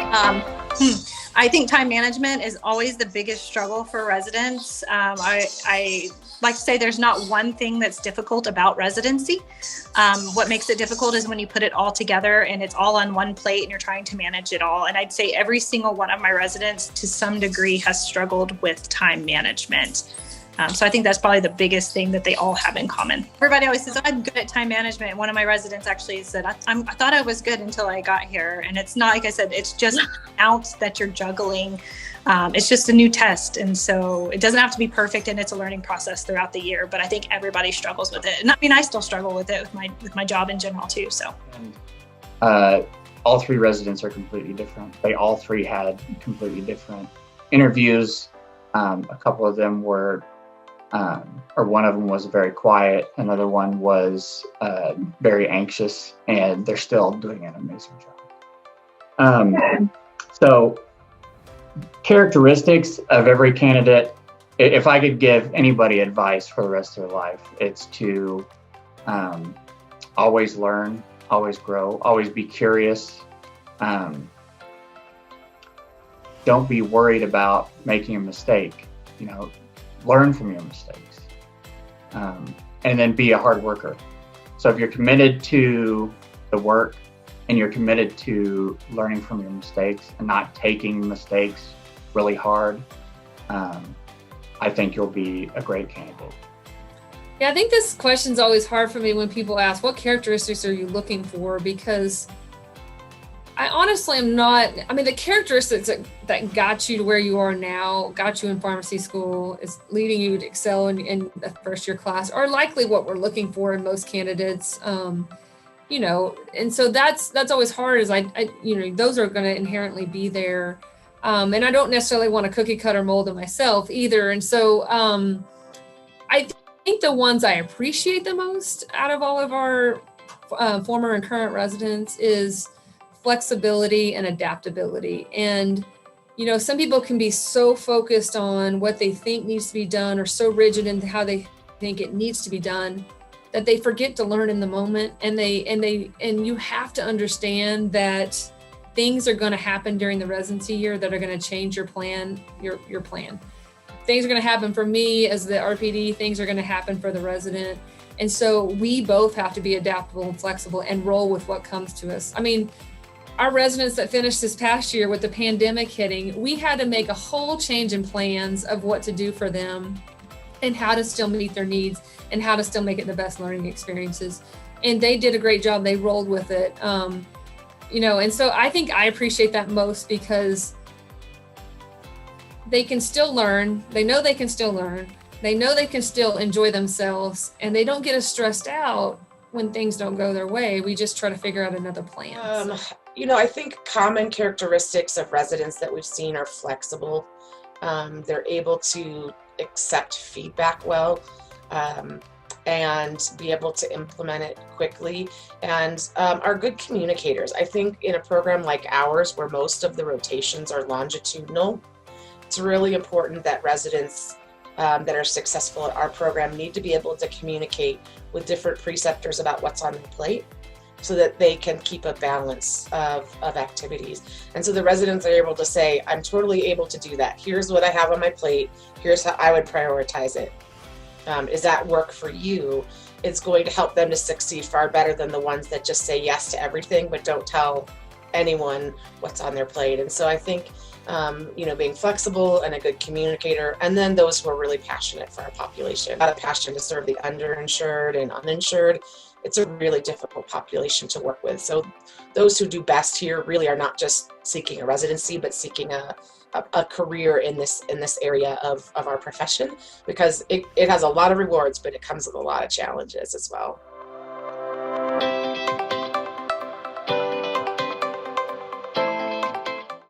Um, I think time management is always the biggest struggle for residents. I like to say there's not one thing that's difficult about residency. What makes it difficult is when you put it all together and it's all on one plate and you're trying to manage it all. And I'd say every single one of my residents to some degree has struggled with time management. So I think that's probably the biggest thing that they all have in common. Everybody always says, oh, I'm good at time management. One of my residents actually said, I thought I was good until I got here. And it's not, like I said, it's just ounce that you're juggling. It's just a new test. And so it doesn't have to be perfect, and it's a learning process throughout the year. But I think everybody struggles with it. And I mean, I still struggle with it with my job in general too. So. And, all three residents are completely different. They all three had completely different interviews. A couple of them were or one of them was very quiet. Another one was very anxious, and they're still doing an amazing job. So characteristics of every candidate, if I could give anybody advice for the rest of their life, it's to always learn, always grow, always be curious. Don't be worried about making a mistake. Learn from your mistakes, and then be a hard worker. So if you're committed to the work and you're committed to learning from your mistakes and not taking mistakes really hard, I think you'll be a great candidate. Yeah, I think this question's always hard for me when people ask, what characteristics are you looking for? Because I honestly am not, the characteristics that got you to where you are now, got you in pharmacy school, is leading you to excel in the first year class, are likely what we're looking for in most candidates. And so that's always hard, is those are going to inherently be there. And I don't necessarily want a cookie cutter mold of myself either. And so I think the ones I appreciate the most out of all of our former and current residents is flexibility and adaptability. And, some people can be so focused on what they think needs to be done, or so rigid in how they think it needs to be done, that they forget to learn in the moment. And you have to understand that things are going to happen during the residency year that are going to change your plan, your plan. Things are going to happen for me as the RPD, things are going to happen for the resident. And so we both have to be adaptable and flexible and roll with what comes to us. Our residents that finished this past year with the pandemic hitting, we had to make a whole change in plans of what to do for them and how to still meet their needs and how to still make it the best learning experiences. And they did a great job. They rolled with it. And so I think I appreciate that most, because they can still learn. They know they can still learn. They know they can still enjoy themselves, and they don't get as stressed out when things don't go their way. We just try to figure out another plan. I think common characteristics of residents that we've seen are flexible. They're able to accept feedback well, and be able to implement it quickly, and are good communicators. I think in a program like ours, where most of the rotations are longitudinal, it's really important that residents that are successful at our program need to be able to communicate with different preceptors about what's on their plate, so that they can keep a balance of activities. And so the residents are able to say, I'm totally able to do that. Here's what I have on my plate. Here's how I would prioritize it. Is that work for you? It's going to help them to succeed far better than the ones that just say yes to everything, but don't tell anyone what's on their plate. And so I think, being flexible and a good communicator, and then those who are really passionate for our population, a lot of passion to serve the underinsured and uninsured. It's a really difficult population to work with. So those who do best here really are not just seeking a residency, but seeking a career in this area of our profession, because it has a lot of rewards, but it comes with a lot of challenges as well.